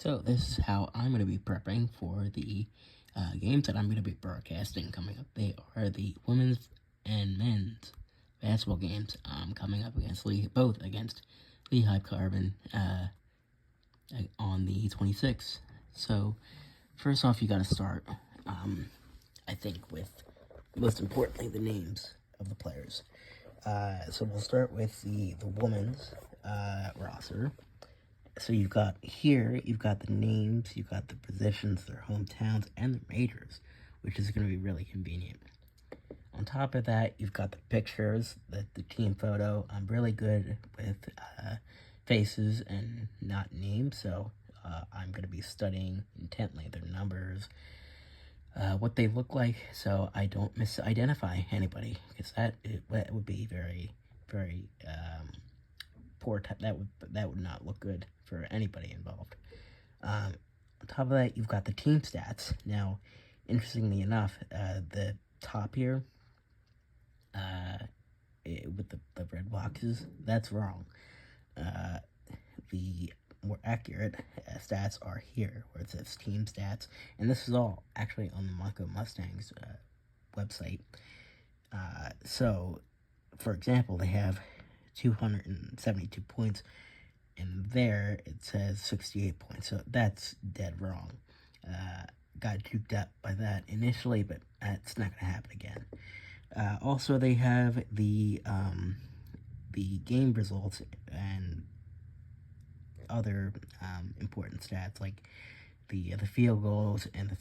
So this is how I'm going to be prepping for the games that I'm going to be broadcasting coming up. They are the women's and men's basketball games coming up against both against Lehigh Carbon on the 26th. So first off, you got to start, I think, with most importantly the names of the players. So we'll start with the women's roster. So you've got the names, you've got the positions, their hometowns, and their majors, which is going to be really convenient. On top of that, you've got the pictures, the team photo. I'm really good with faces and not names, so I'm going to be studying intently their numbers, what they look like, so I don't misidentify anybody, because that would be very, very poor. That would not look good for anybody involved. On top of that, you've got the team stats. Now, interestingly enough, the top here, with the red boxes, that's wrong. The more accurate stats are here, where it says team stats, and this is all actually on the Montco Mustangs website. So, for example, they have 272 points, and there it says 68 points, so that's dead wrong. Got juked up by that initially, but that's not going to happen again. Also, they have the game results and other important stats, like the field goals and the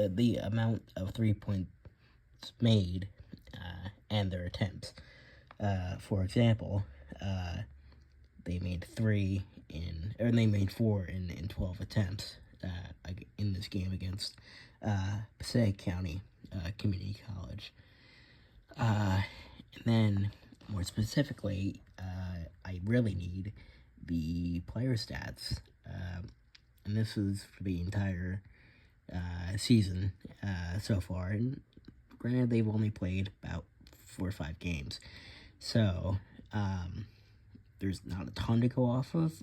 the amount of 3 points made and their attempts. For example, they made 4 in 12 attempts in this game against Passaic County Community College. And then, more specifically, I really need the player stats, and this is for the entire season so far. And granted, they've only played about 4 or 5 games, so there's not a ton to go off of,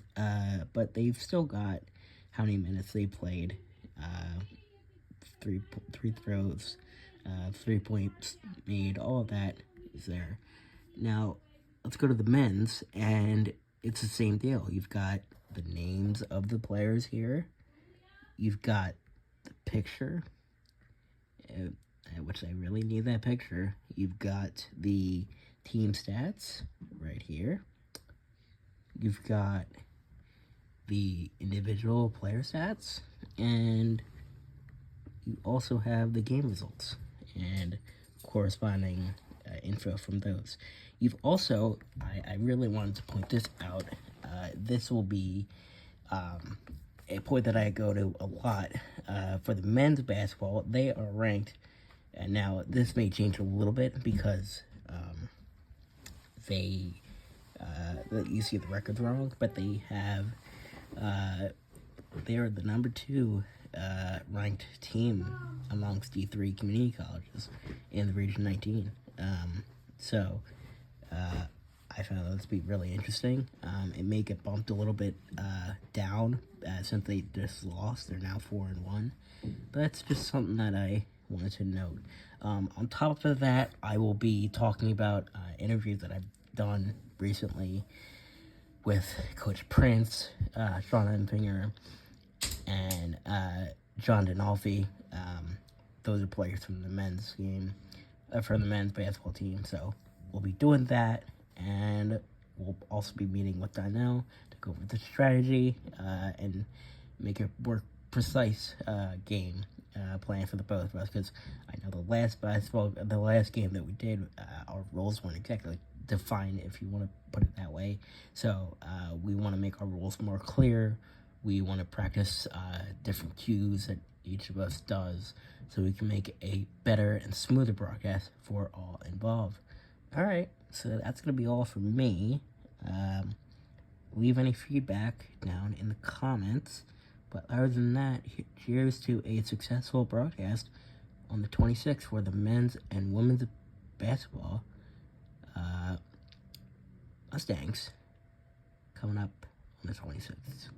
but they've still got how many minutes they played, three throws, 3 points made, all of that is there. Now, let's go to the men's, and it's the same deal. You've got the names of the players here. You've got the picture, which I really need that picture. You've got the team stats right here. You've got the individual player stats, and you also have the game results and corresponding info from those. You've also, I really wanted to point this out, this will be a point that I go to a lot. For the men's basketball, they are ranked, and now this may change a little bit because you see the records wrong, but they are the number 2 ranked team amongst D3 community colleges in the Region 19. So I found that to be really interesting. It may get bumped a little bit down since they just lost. They're now 4-1. But that's just something that I wanted to note. On top of that, I will be talking about interviews that I've done recently with Coach Prince, Sean Enfinger, and John Denolfi. Those are players from the men's game, from the men's basketball team. So we'll be doing that, and we'll also be meeting with Donnell to go over the strategy and make a more precise game plan for the both of us. Because I know the last game that we did, our roles weren't exactly defined, if you want to put it that way. So we want to make our rules more clear. We want to practice different cues that each of us does, so we can make a better and smoother broadcast for all involved. Alright, so that's going to be all from me. Leave any feedback down in the comments. But other than that, cheers to a successful broadcast on the 26th for the men's and women's basketball Mustangs coming up on the 26th.